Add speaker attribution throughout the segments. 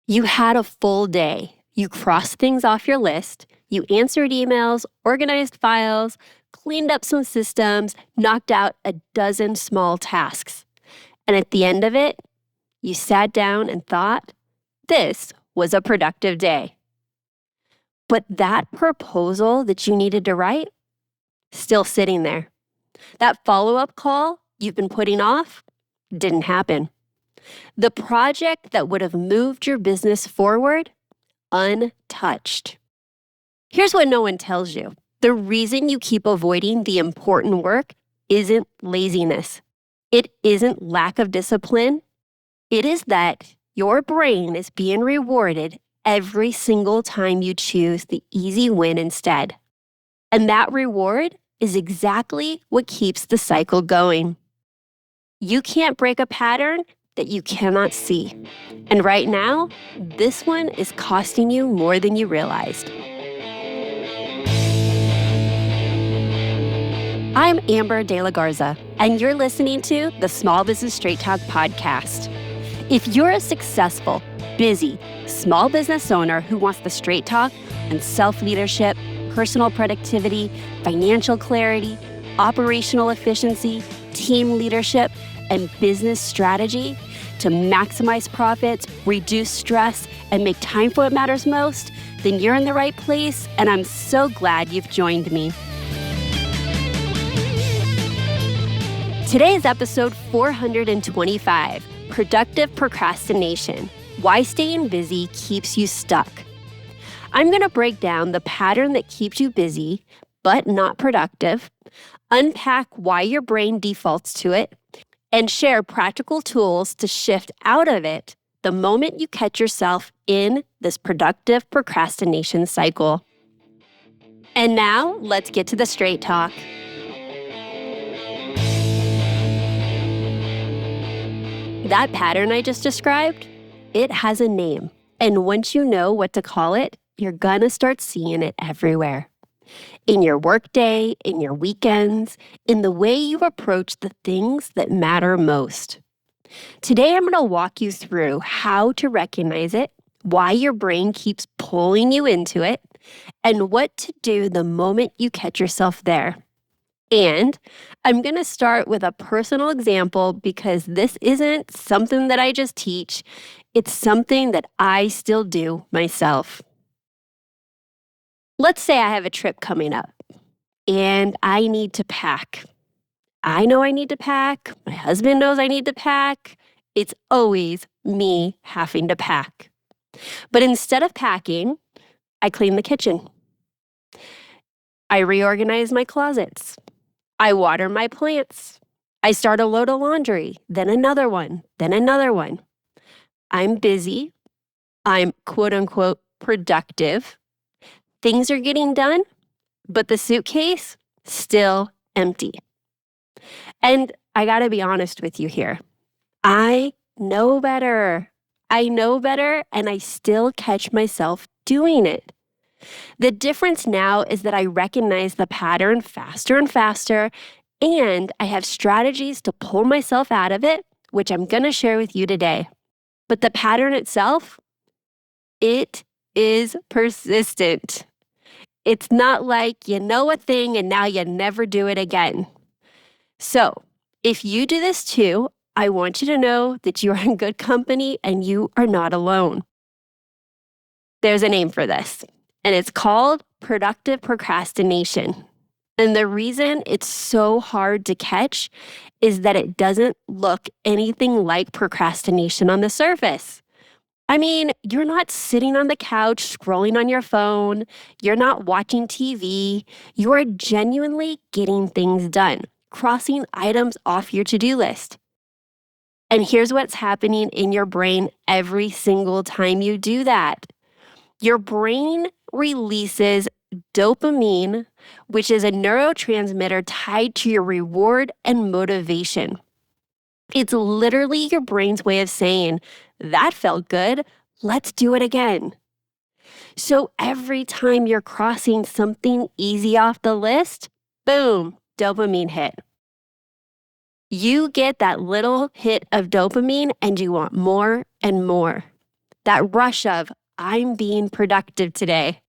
Speaker 1: You had a full day. You crossed things off your list. You answered emails, organized files, cleaned up some systems, knocked out a dozen small tasks. And at the end of it, you sat down and thought, this was a productive day. But that proposal that you needed to write, still sitting there. That follow-up call you've been putting off, didn't happen. The project that would have moved your business forward, untouched. Here's what no one tells you. The reason you keep avoiding the important work isn't laziness. It isn't lack of discipline. It is that your brain is being rewarded every single time you choose the easy win instead. And that reward is exactly what keeps the cycle going. You can't break a pattern that you cannot see. And right now, this one is costing you more than you realized. I'm Amber De La Garza, and you're listening to the Small Business Straight Talk podcast. If you're a successful, busy, small business owner who wants the straight talk on self-leadership, personal productivity, financial clarity, operational efficiency, team leadership, and business strategy to maximize profits, reduce stress, and make time for what matters most, then you're in the right place, and I'm so glad you've joined me. Today is episode 425, Productive Procrastination, Why Staying Busy Keeps You Stuck. I'm going to break down the pattern that keeps you busy, but not productive, unpack why your brain defaults to it, and share practical tools to shift out of it the moment you catch yourself in this productive procrastination cycle. And now, let's get to the straight talk. That pattern I just described, it has a name. And once you know what to call it, you're gonna start seeing it everywhere. In your workday, in your weekends, in the way you approach the things that matter most. Today, I'm gonna walk you through how to recognize it, why your brain keeps pulling you into it, and what to do the moment you catch yourself there. And I'm going to start with a personal example because this isn't something that I just teach. It's something that I still do myself. Let's say I have a trip coming up and I need to pack. I know I need to pack. My husband knows I need to pack. It's always me having to pack. But instead of packing, I clean the kitchen. I reorganize my closets. I water my plants. I start a load of laundry, then another one, then another one. I'm busy. I'm quote unquote productive. Things are getting done, but the suitcase still empty. And I gotta be honest with you here. I know better. I know better, and I still catch myself doing it. The difference now is that I recognize the pattern faster and faster, and I have strategies to pull myself out of it, which I'm going to share with you today. But the pattern itself, it is persistent. It's not like you know a thing and now you never do it again. So if you do this too, I want you to know that you are in good company and you are not alone. There's a name for this. And it's called productive procrastination. And the reason it's so hard to catch is that it doesn't look anything like procrastination on the surface. I mean, you're not sitting on the couch scrolling on your phone. You're not watching TV. You are genuinely getting things done, crossing items off your to-do list. And here's what's happening in your brain every single time you do that. Your brain releases dopamine, which is a neurotransmitter tied to your reward and motivation. It's literally your brain's way of saying, that felt good, let's do it again. So every time you're crossing something easy off the list, boom, dopamine hit. You get that little hit of dopamine and you want more and more. that rush of, I'm being productive today.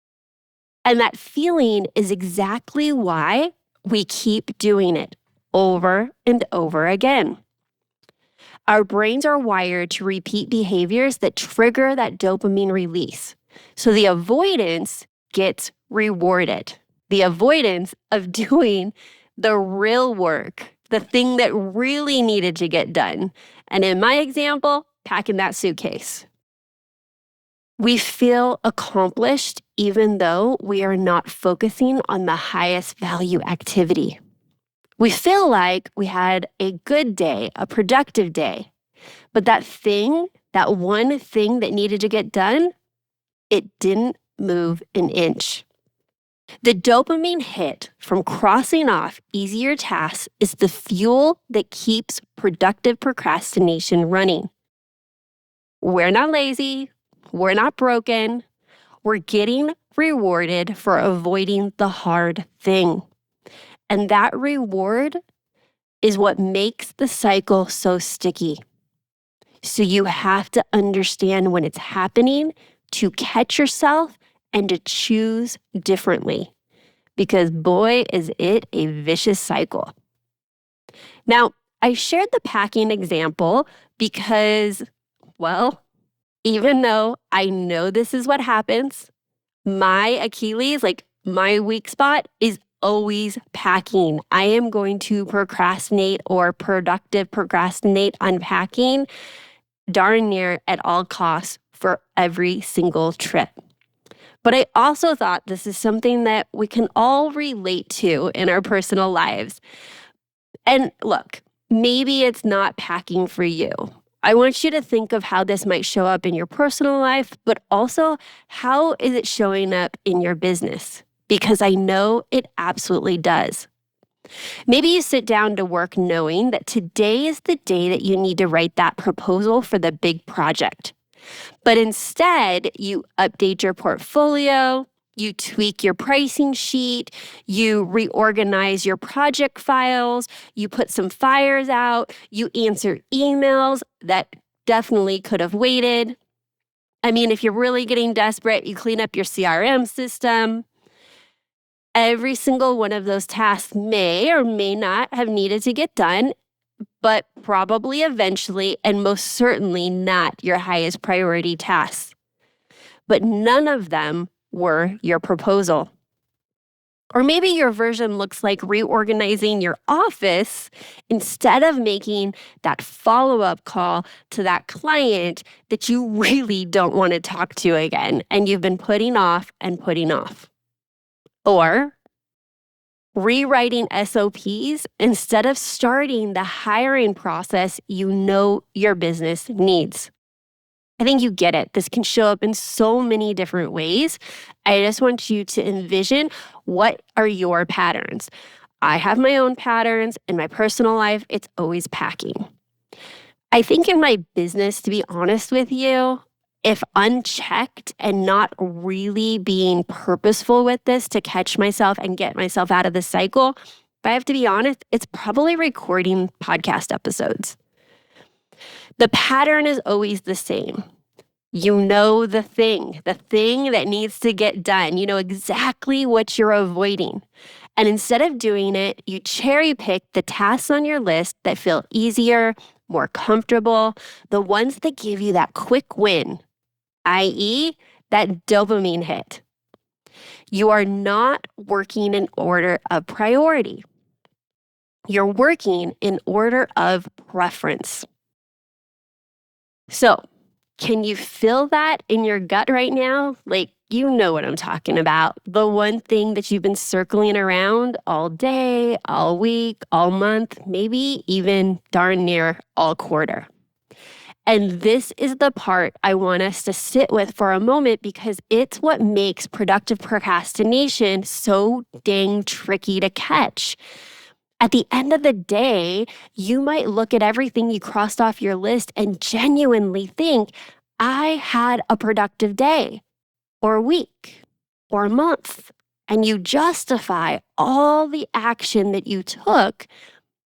Speaker 1: And that feeling is exactly why we keep doing it over and over again. Our brains are wired to repeat behaviors that trigger that dopamine release. So the avoidance gets rewarded. The avoidance of doing the real work, the thing that really needed to get done. And in my example, packing that suitcase. We feel accomplished even though we are not focusing on the highest value activity. We feel like we had a good day, a productive day, but that thing, that one thing that needed to get done, it didn't move an inch. The dopamine hit from crossing off easier tasks is the fuel that keeps productive procrastination running. We're not lazy. We're not broken. We're getting rewarded for avoiding the hard thing. And that reward is what makes the cycle so sticky. So you have to understand when it's happening to catch yourself and to choose differently. Because boy, is it a vicious cycle. Now, I shared the packing example because, well, even though I know this is what happens, my Achilles, like my weak spot, is always packing. I am going to procrastinate or productive procrastinate on packing darn near at all costs for every single trip. But I also thought this is something that we can all relate to in our personal lives. And look, maybe it's not packing for you. I want you to think of how this might show up in your personal life, but also how is it showing up in your business? Because I know it absolutely does. Maybe you sit down to work knowing that today is the day that you need to write that proposal for the big project. But instead, you update your portfolio, you tweak your pricing sheet, you reorganize your project files, you put some fires out, you answer emails that definitely could have waited. I mean, if you're really getting desperate, you clean up your CRM system. Every single one of those tasks may or may not have needed to get done, but probably eventually and most certainly not your highest priority tasks. But none of them were your proposal. Or maybe your version looks like reorganizing your office instead of making that follow-up call to that client that you really don't want to talk to again and you've been putting off and putting off. Or rewriting SOPs instead of starting the hiring process you know your business needs. I think you get it. This can show up in so many different ways. I just want you to envision what are your patterns. I have my own patterns. In my personal life, it's always packing. I think in my business, to be honest with you, if unchecked and not really being purposeful with this to catch myself and get myself out of the cycle, if I have to be honest, it's probably recording podcast episodes. The pattern is always the same. You know the thing that needs to get done. You know exactly what you're avoiding. And instead of doing it, you cherry pick the tasks on your list that feel easier, more comfortable, the ones that give you that quick win, i.e., that dopamine hit. You are not working in order of priority. You're working in order of preference. So, can you feel that in your gut right now? Like, you know what I'm talking about. The one thing that you've been circling around all day, all week, all month, maybe even darn near all quarter. And this is the part I want us to sit with for a moment because it's what makes productive procrastination so dang tricky to catch. At the end of the day, you might look at everything you crossed off your list and genuinely think, I had a productive day or a week or a month. And you justify all the action that you took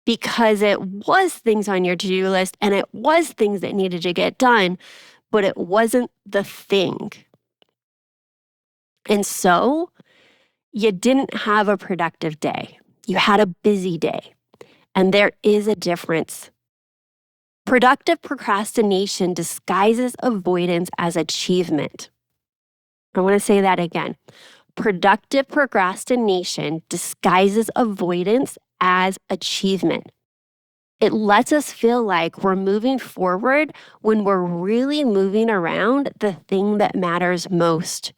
Speaker 1: because it was things on your to-do list and it was things that needed to get done. but it wasn't the thing. And so you didn't have a productive day. You had a busy day. And there is a difference. Productive procrastination disguises avoidance as achievement. I want to say that again. Productive procrastination disguises avoidance as achievement. It lets us feel like we're moving forward when we're really moving around the thing that matters most.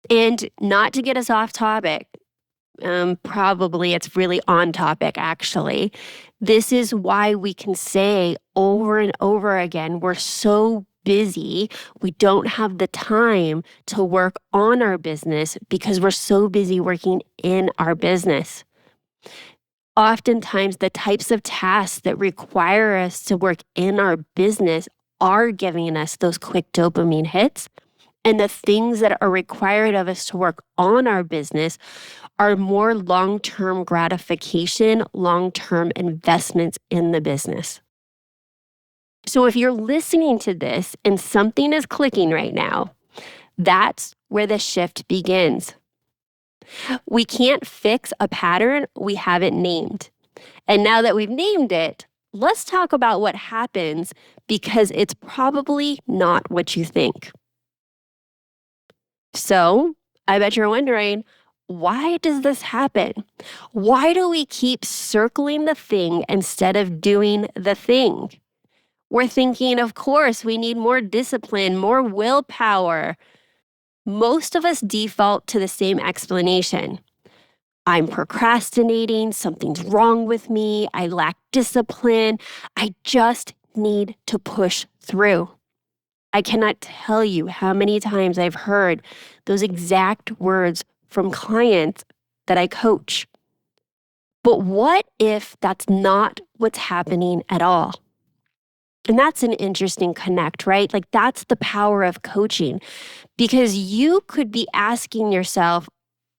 Speaker 1: And not to get us off topic, probably it's really on topic actually. This is why we can say over and over again, we're so busy, we don't have the time to work on our business because we're so busy working in our business. Oftentimes, the types of tasks that require us to work in our business are giving us those quick dopamine hits. And the things that are required of us to work on our business are more long-term gratification, long-term investments in the business. So if you're listening to this and something is clicking right now, that's where the shift begins. We can't fix a pattern we haven't named. And now that we've named it, let's talk about what happens because it's probably not what you think. So, I bet you're wondering, why does this happen? Why do we keep circling the thing instead of doing the thing? We're thinking, of course, we need more discipline, more willpower. Most of us default to the same explanation. I'm procrastinating, something's wrong with me, I lack discipline, I just need to push through. I cannot tell you how many times I've heard those exact words from clients that I coach. But what if that's not what's happening at all? And that's an interesting connect, right? Like that's the power of coaching because you could be asking yourself,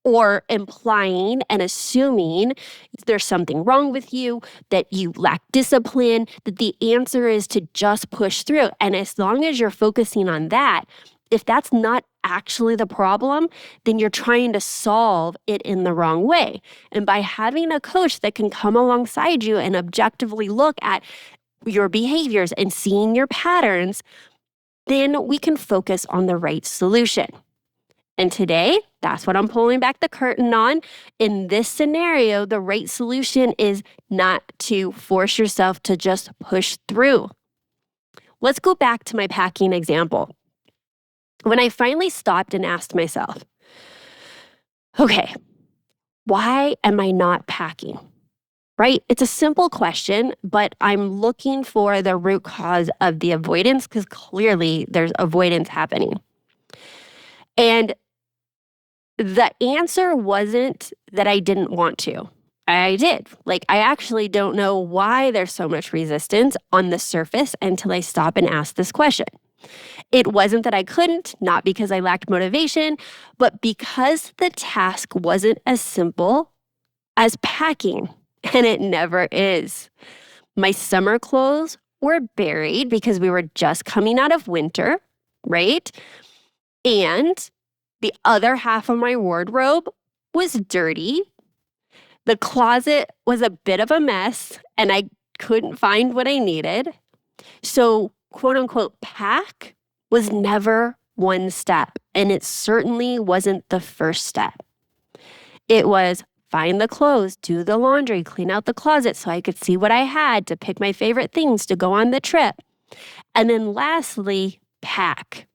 Speaker 1: or implying and assuming there's something wrong with you, that you lack discipline, that the answer is to just push through. And as long as you're focusing on that, if that's not actually the problem, then you're trying to solve it in the wrong way. And by having a coach that can come alongside you and objectively look at your behaviors and seeing your patterns, then we can focus on the right solution. And today, that's what I'm pulling back the curtain on. In this scenario, the right solution is not to force yourself to just push through. Let's go back to my packing example. When I finally stopped and asked myself, okay, why am I not packing? Right? It's a simple question, but I'm looking for the root cause of the avoidance because clearly there's avoidance happening. And the answer wasn't that I didn't want to. I did. Like, I actually don't know why there's so much resistance on the surface until I stop and ask this question. It wasn't that I couldn't, not because I lacked motivation, but because the task wasn't as simple as packing, and it never is. My summer clothes were buried because we were just coming out of winter, right? And the other half of my wardrobe was dirty. The closet was a bit of a mess, and I couldn't find what I needed. So, quote unquote, pack was never one step, and it certainly wasn't the first step. It was find the clothes, do the laundry, clean out the closet so I could see what I had to pick my favorite things to go on the trip. And then lastly, pack.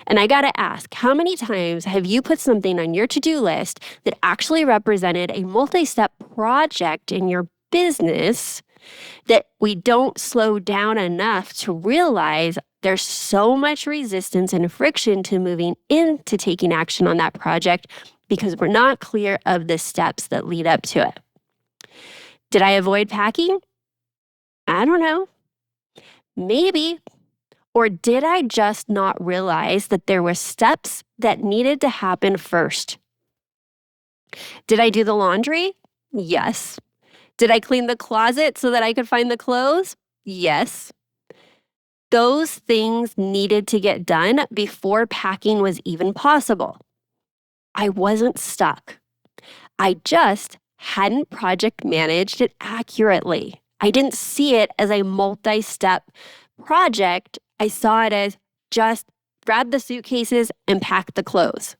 Speaker 1: And I got to ask, how many times have you put something on your to-do list that actually represented a multi-step project in your business that we don't slow down enough to realize there's so much resistance and friction to moving into taking action on that project because we're not clear of the steps that lead up to it? Did I avoid packing? I don't know. Maybe. Or did I just not realize that there were steps that needed to happen first? Did I do the laundry? Yes. Did I clean the closet so that I could find the clothes? Yes. Those things needed to get done before packing was even possible. I wasn't stuck. I just hadn't project managed it accurately. I didn't see it as a multi-step project. I saw it as just grab the suitcases and pack the clothes.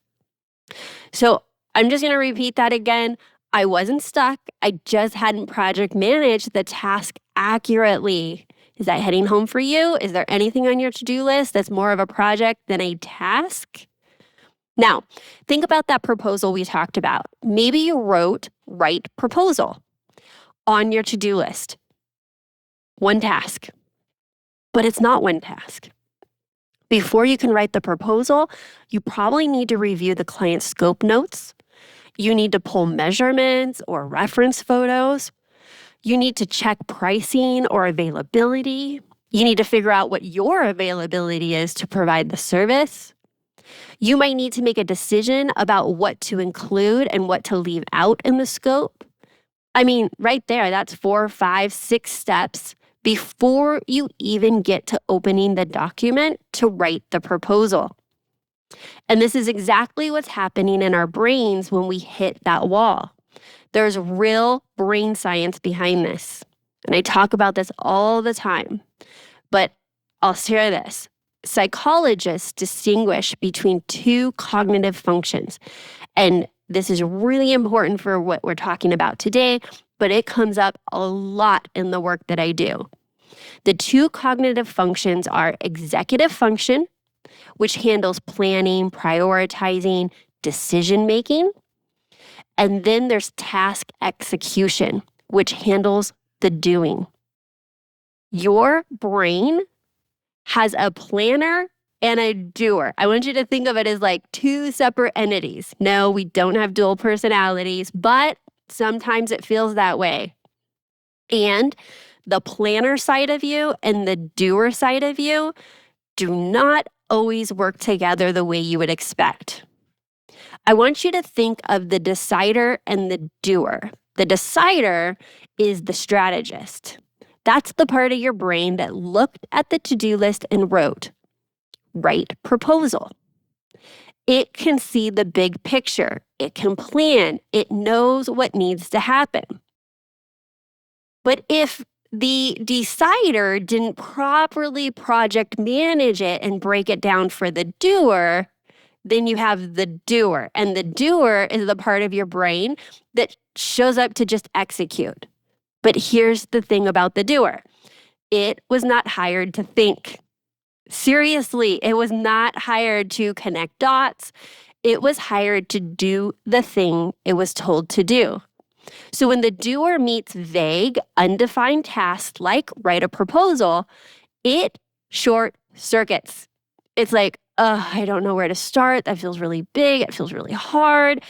Speaker 1: So I'm just going to repeat that again. I wasn't stuck. I just hadn't project managed the task accurately. Is that heading home for you? Is there anything on your to-do list that's more of a project than a task? Now, think about that proposal we talked about. Maybe you wrote write proposal on your to-do list. One task. But it's not one task. Before you can write the proposal, you probably need to review the client's scope notes. You need to pull measurements or reference photos. You need to check pricing or availability. You need to figure out what your availability is to provide the service. You might need to make a decision about what to include and what to leave out in the scope. I mean, right there, that's 4, 5, 6 steps before you even get to opening the document to write the proposal. And this is exactly what's happening in our brains when we hit that wall. There's real brain science behind this. And I talk about this all the time. But I'll share this. Psychologists distinguish between 2 cognitive functions. And this is really important for what we're talking about today, but it comes up a lot in the work that I do. The 2 cognitive functions are executive function, which handles planning, prioritizing, decision-making. And then there's task execution, which handles the doing. Your brain has a planner and a doer. I want you to think of it as like 2 separate entities. No, we don't have dual personalities, but sometimes it feels that way. And the planner side of you and the doer side of you do not always work together the way you would expect. I want you to think of the decider and the doer. The decider is the strategist. That's the part of your brain that looked at the to-do list and wrote, write proposal. It can see the big picture. It can plan. It knows what needs to happen. But if the decider didn't properly project manage it and break it down for the doer, then you have the doer. And the doer is the part of your brain that shows up to just execute. But here's the thing about the doer. It was not hired to think. Seriously, it was not hired to connect dots. It was hired to do the thing it was told to do. So when the doer meets vague, undefined tasks like write a proposal, it short circuits. It's like, I don't know where to start. That feels really big. It feels really hard.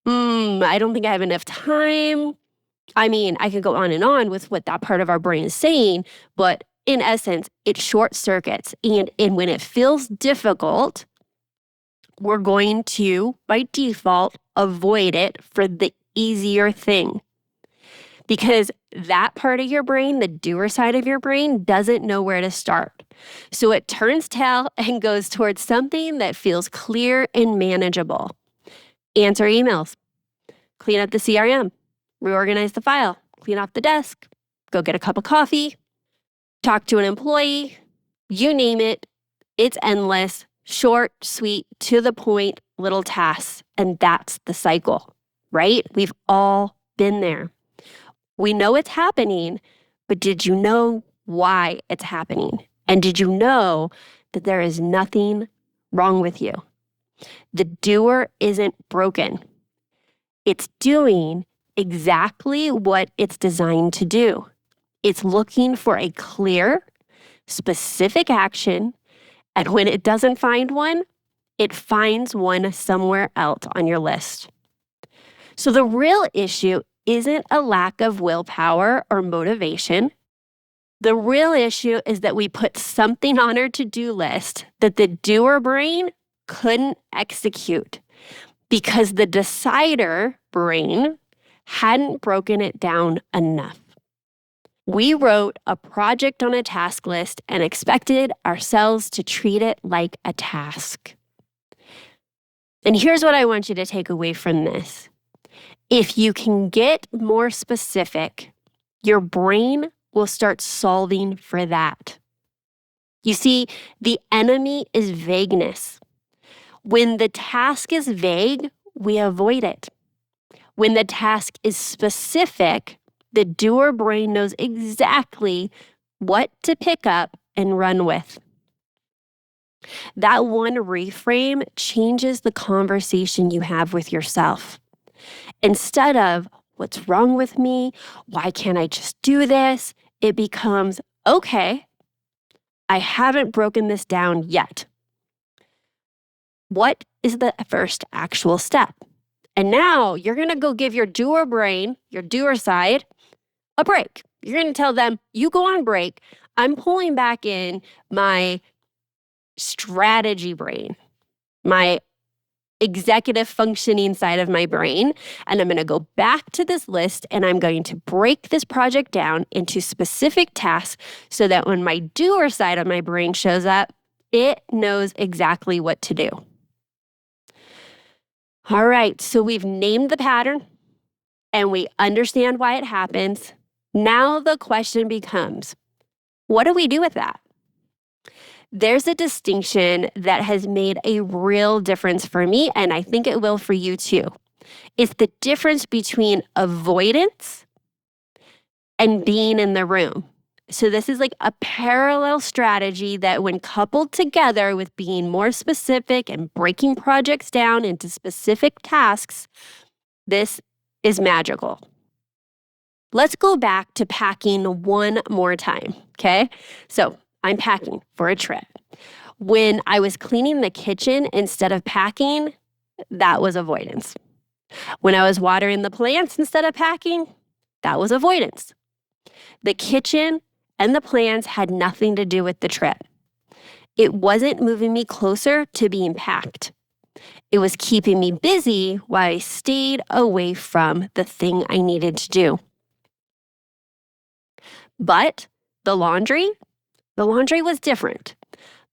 Speaker 1: I don't think I have enough time. I mean, I could go on and on with what that part of our brain is saying, but in essence, it short circuits. And when it feels difficult, we're going to, by default, avoid it for the easier thing. Because that part of your brain, the doer side of your brain, doesn't know where to start. So it turns tail and goes towards something that feels clear and manageable. Answer emails, clean up the CRM, reorganize the file, clean off the desk, go get a cup of coffee, talk to an employee, you name it. It's endless, short, sweet, to the point, little tasks. And that's the cycle, right? We've all been there. We know it's happening, but did you know why it's happening? And did you know that there is nothing wrong with you? The doer isn't broken. It's doing exactly what it's designed to do. It's looking for a clear, specific action, and when it doesn't find one, it finds one somewhere else on your list. So the real issue isn't a lack of willpower or motivation. The real issue is that we put something on our to-do list that the doer brain couldn't execute because the decider brain hadn't broken it down enough. We wrote a project on a task list and expected ourselves to treat it like a task. And here's what I want you to take away from this. If you can get more specific, your brain will start solving for that. You see, the enemy is vagueness. When the task is vague, we avoid it. When the task is specific, the doer brain knows exactly what to pick up and run with. That one reframe changes the conversation you have with yourself. Instead of, what's wrong with me? Why can't I just do this? It becomes, okay, I haven't broken this down yet. What is the first actual step? And now you're going to go give your doer brain, your doer side, a break. You're going to tell them, you go on break. I'm pulling back in my strategy brain, my executive functioning side of my brain, and I'm going to go back to this list and I'm going to break this project down into specific tasks so that when my doer side of my brain shows up, it knows exactly what to do. All right, so we've named the pattern and we understand why it happens. Now the question becomes, what do we do with that? There's a distinction that has made a real difference for me, and I think it will for you too. It's the difference between avoidance and being in the room. So this is like a parallel strategy that when coupled together with being more specific and breaking projects down into specific tasks, this is magical. Let's go back to packing one more time, okay? So I'm packing for a trip. When I was cleaning the kitchen instead of packing, that was avoidance. When I was watering the plants instead of packing, that was avoidance. The kitchen and the plants had nothing to do with the trip. It wasn't moving me closer to being packed. It was keeping me busy while I stayed away from the thing I needed to do. But the laundry was different.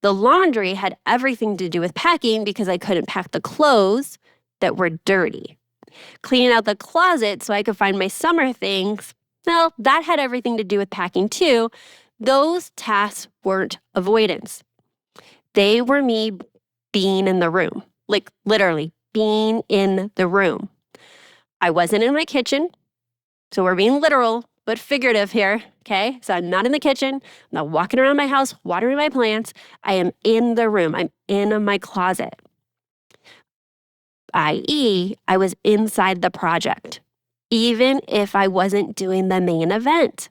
Speaker 1: The laundry had everything to do with packing because I couldn't pack the clothes that were dirty. Cleaning out the closet so I could find my summer things, well, that had everything to do with packing too. Those tasks weren't avoidance. They were me being in the room, like literally being in the room. I wasn't in my kitchen, so we're being literal but figurative here, okay? So I'm not in the kitchen. I'm not walking around my house, watering my plants. I am in the room. I'm in my closet, i.e., I was inside the project, even if I wasn't doing the main event.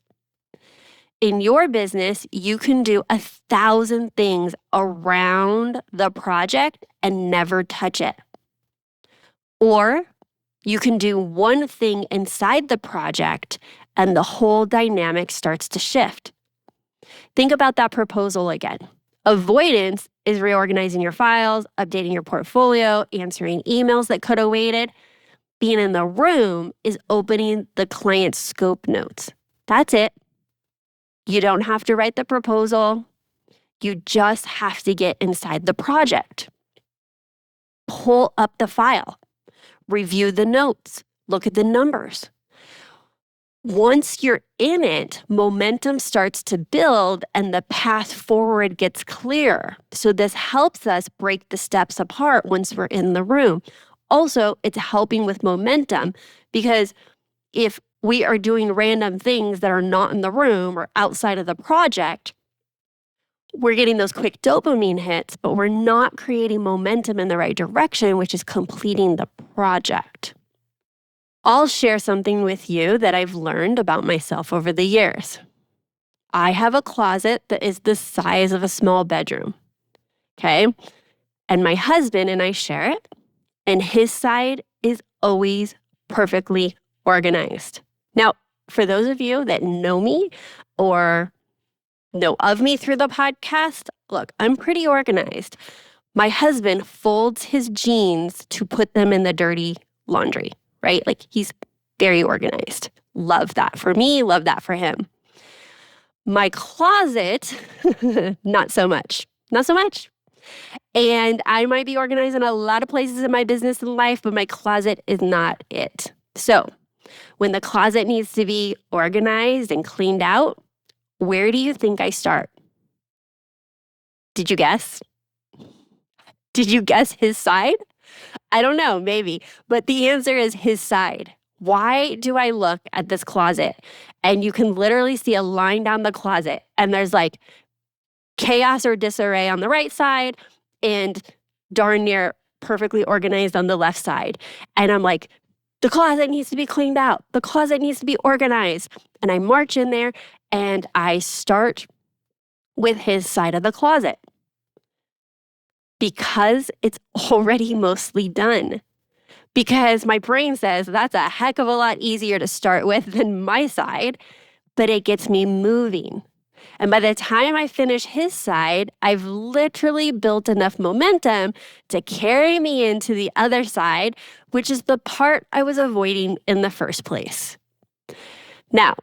Speaker 1: In your business, you can do 1,000 things around the project and never touch it. Or you can do one thing inside the project and the whole dynamic starts to shift. Think about that proposal again. Avoidance is reorganizing your files, updating your portfolio, answering emails that could have waited. Being in the room is opening the client's scope notes. That's it. You don't have to write the proposal. You just have to get inside the project. Pull up the file. Review the notes. Look at the numbers. Once you're in it, momentum starts to build and the path forward gets clear. So this helps us break the steps apart once we're in the room. Also, it's helping with momentum because if we are doing random things that are not in the room or outside of the project, we're getting those quick dopamine hits, but we're not creating momentum in the right direction, which is completing the project. I'll share something with you that I've learned about myself over the years. I have a closet that is the size of a small bedroom, okay? And my husband and I share it, and his side is always perfectly organized. Now, for those of you that know me or know of me through the podcast, look, I'm pretty organized. My husband folds his jeans to put them in the dirty laundry, right? Like he's very organized. Love that for me, love that for him. My closet, not so much. Not so much. And I might be organized in a lot of places in my business and life, but my closet is not it. So when the closet needs to be organized and cleaned out, where do you think I start? Did you guess? Did you guess his side? I don't know, maybe. But the answer is his side. Why do I look at this closet and you can literally see a line down the closet and there's like chaos or disarray on the right side and darn near perfectly organized on the left side. And I'm like, the closet needs to be cleaned out. The closet needs to be organized. And I march in there and I start with his side of the closet because it's already mostly done. Because my brain says that's a heck of a lot easier to start with than my side, but it gets me moving. And by the time I finish his side, I've literally built enough momentum to carry me into the other side, which is the part I was avoiding in the first place. Now,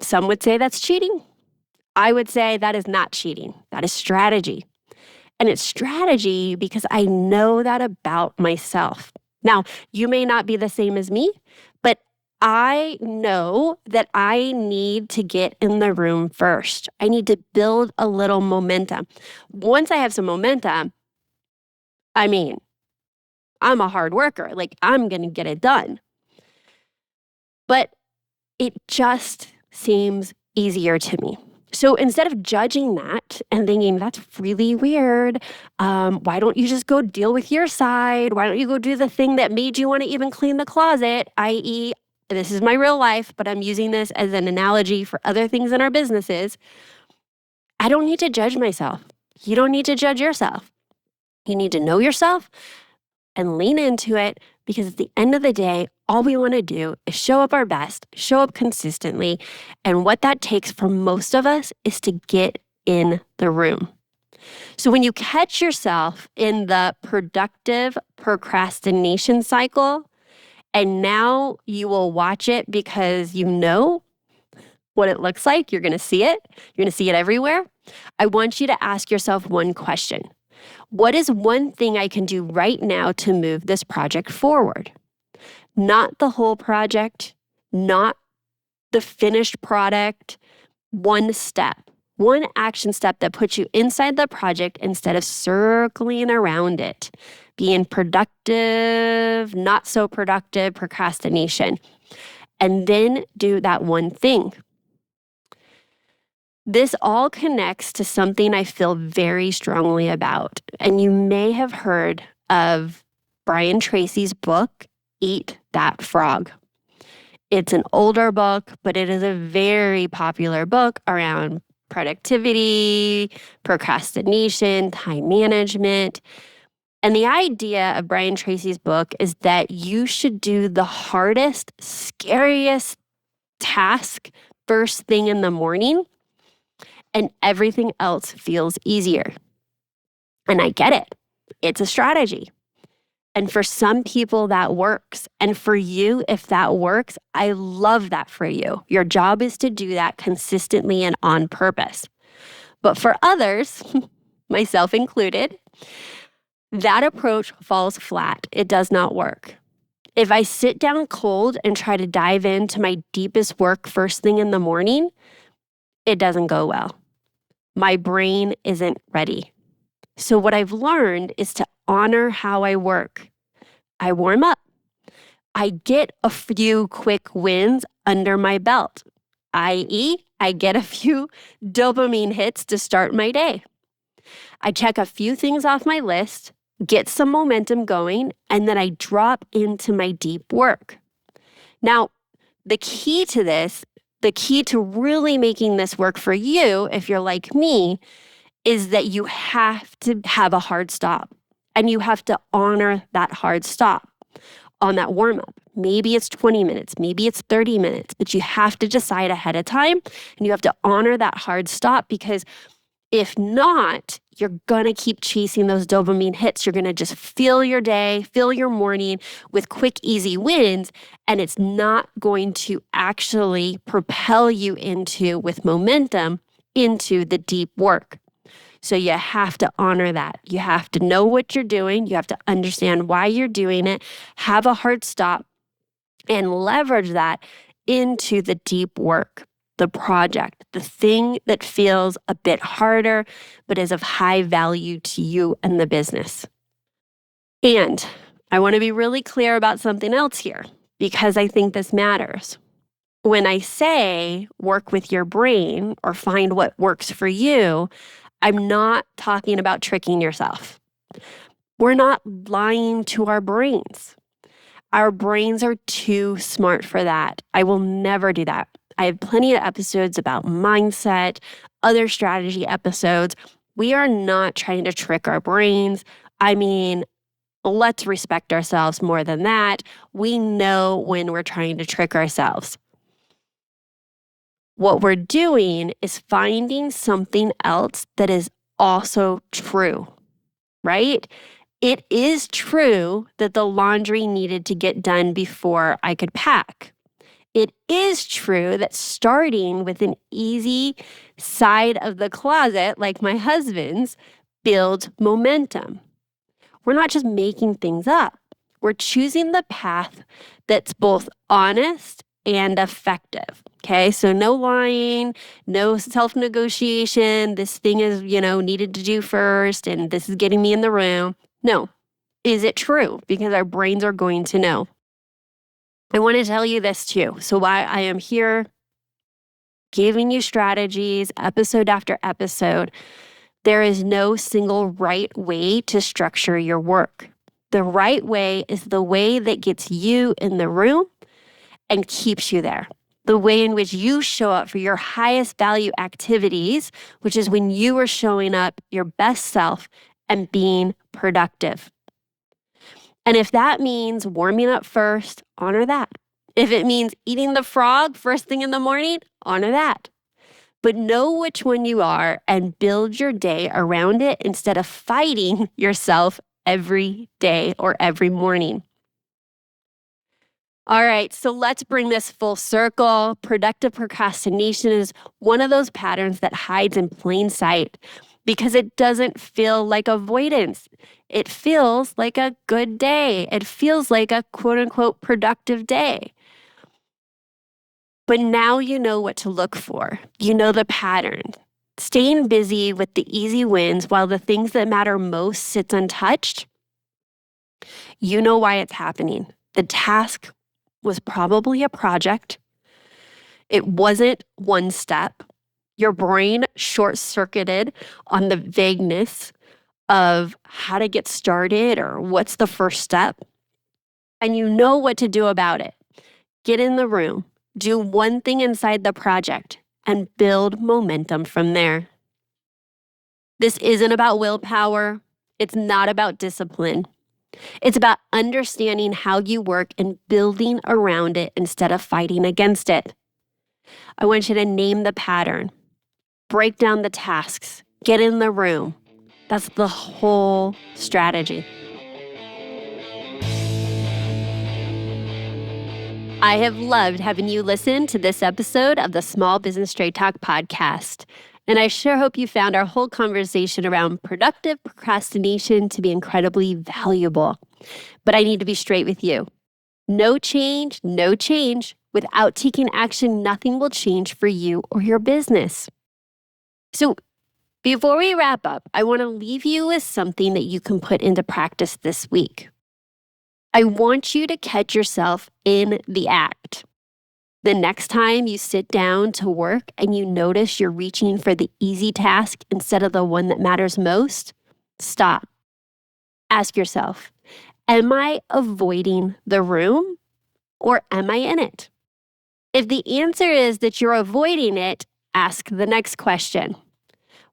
Speaker 1: some would say that's cheating. I would say that is not cheating. That is strategy. And it's strategy because I know that about myself. Now, you may not be the same as me, but I know that I need to get in the room first. I need to build a little momentum. Once I have some momentum, I'm a hard worker. Like, I'm going to get it done. But it just seems easier to me. So instead of judging that and thinking, that's really weird, why don't you just go deal with your side? Why don't you go do the thing that made you want to even clean the closet, i.e., this is my real life, but I'm using this as an analogy for other things in our businesses. I don't need to judge myself. You don't need to judge yourself. You need to know yourself and lean into it because at the end of the day, all we want to do is show up our best, show up consistently. And what that takes for most of us is to get in the room. So when you catch yourself in the productive procrastination cycle, and now you will watch it because you know what it looks like, you're going to see it. You're going to see it everywhere. I want you to ask yourself one question. What is one thing I can do right now to move this project forward? Not the whole project, not the finished product, one step, one action step that puts you inside the project instead of circling around it. Being productive, not so productive, procrastination. And then do that one thing. This all connects to something I feel very strongly about. And you may have heard of Brian Tracy's book, Eat That Frog. It's an older book, but it is a very popular book around productivity, procrastination, time management. And the idea of Brian Tracy's book is that you should do the hardest, scariest task first thing in the morning, and everything else feels easier. And I get it. It's a strategy. And for some people that works. And for you, if that works, I love that for you. Your job is to do that consistently and on purpose. But for others, myself included, that approach falls flat. It does not work. If I sit down cold and try to dive into my deepest work first thing in the morning, it doesn't go well. My brain isn't ready. So what I've learned is to honor how I work. I warm up. I get a few quick wins under my belt, i.e., I get a few dopamine hits to start my day. I check a few things off my list, get some momentum going, and then I drop into my deep work. Now, the key to this, the key to really making this work for you, if you're like me, is that you have to have a hard stop. And you have to honor that hard stop on that warm up. Maybe it's 20 minutes, maybe it's 30 minutes, but you have to decide ahead of time and you have to honor that hard stop because If not, you're going to keep chasing those dopamine hits. You're going to just fill your day, fill your morning with quick, easy wins, and it's not going to actually propel you with momentum into the deep work. So you have to honor that. You have to know what you're doing. You have to understand why you're doing it, have a hard stop, and leverage that into the deep work, the project, the thing that feels a bit harder, but is of high value to you and the business. And I want to be really clear about something else here, because I think this matters. When I say work with your brain or find what works for you, I'm not talking about tricking yourself. We're not lying to our brains. Our brains are too smart for that. I will never do that. I have plenty of episodes about mindset, other strategy episodes. We are not trying to trick our brains. I mean, let's respect ourselves more than that. We know when we're trying to trick ourselves. What we're doing is finding something else that is also true, right? It is true that the laundry needed to get done before I could pack. It is true that starting with an easy side of the closet, like my husband's, builds momentum. We're not just making things up. We're choosing the path that's both honest and effective. Okay, so no lying, no self-negotiation. This thing is, needed to do first, and this is getting me in the room. No. Is it true? Because our brains are going to know. I want to tell you this too. So why I am here giving you strategies, episode after episode, there is no single right way to structure your work. The right way is the way that gets you in the room and keeps you there. The way in which you show up for your highest value activities, which is when you are showing up your best self and being productive. And if that means warming up first, honor that. If it means eating the frog first thing in the morning, honor that. But know which one you are and build your day around it instead of fighting yourself every day or every morning. All right, so let's bring this full circle. Productive procrastination is one of those patterns that hides in plain sight because it doesn't feel like avoidance. It feels like a good day. It feels like a quote unquote productive day. But now you know what to look for. You know the pattern. Staying busy with the easy wins while the things that matter most sits untouched. You know why it's happening. The task was probably a project. It wasn't one step. Your brain short-circuited on the vagueness of how to get started or what's the first step. And you know what to do about it. Get in the room, do one thing inside the project, and build momentum from there. This isn't about willpower. It's not about discipline. It's about understanding how you work and building around it instead of fighting against it. I want you to name the pattern, break down the tasks, get in the room. That's the whole strategy. I have loved having you listen to this episode of the Small Business Straight Talk podcast. And I sure hope you found our whole conversation around productive procrastination to be incredibly valuable. But I need to be straight with you. No change. Without taking action, nothing will change for you or your business. So before we wrap up, I want to leave you with something that you can put into practice this week. I want you to catch yourself in the act. The next time you sit down to work and you notice you're reaching for the easy task instead of the one that matters most, stop. Ask yourself, am I avoiding the room or am I in it? If the answer is that you're avoiding it, ask the next question.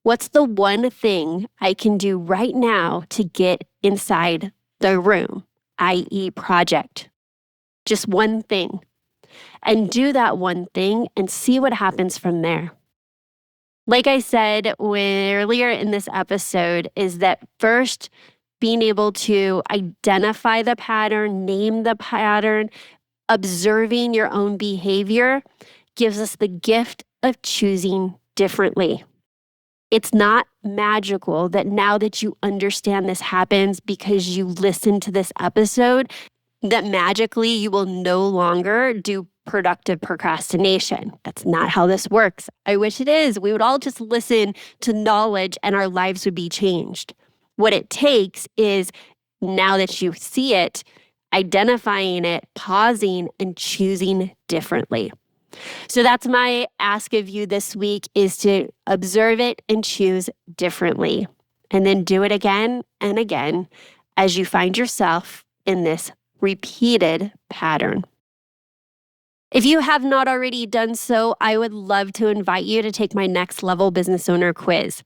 Speaker 1: What's the one thing I can do right now to get inside the room, i.e. project? Just one thing. And do that one thing and see what happens from there. Like I said earlier in this episode, is that first, being able to identify the pattern, name the pattern, observing your own behavior gives us the gift of choosing differently. It's not magical that now that you understand this happens because you listened to this episode, that magically you will no longer do productive procrastination. That's not how this works. I wish it is. We would all just listen to knowledge and our lives would be changed. What it takes is, now that you see it, identifying it, pausing, and choosing differently. So that's my ask of you this week, is to observe it and choose differently. And then do it again and again as you find yourself in this repeated pattern. If you have not already done so, I would love to invite you to take my Next Level Business Owner quiz.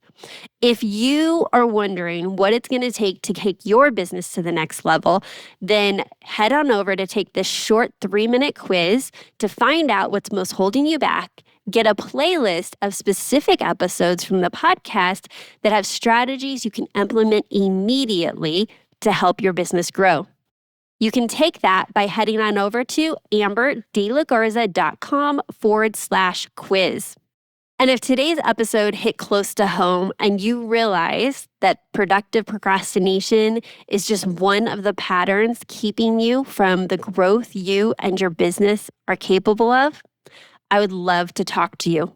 Speaker 1: If you are wondering what it's going to take your business to the next level, then head on over to take this short 3-minute quiz to find out what's most holding you back. Get a playlist of specific episodes from the podcast that have strategies you can implement immediately to help your business grow. You can take that by heading on over to amberdelagarza.com/quiz. And if today's episode hit close to home and you realize that productive procrastination is just one of the patterns keeping you from the growth you and your business are capable of, I would love to talk to you.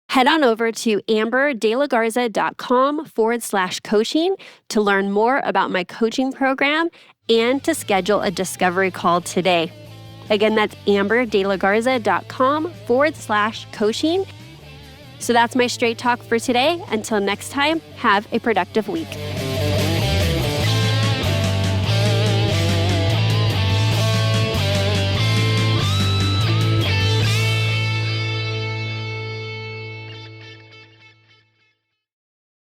Speaker 1: Head on over to amberdelagarza.com/coaching to learn more about my coaching program and to schedule a discovery call today. Again, that's amberdelagarza.com/coaching. So that's my straight talk for today. Until next time, have a productive week.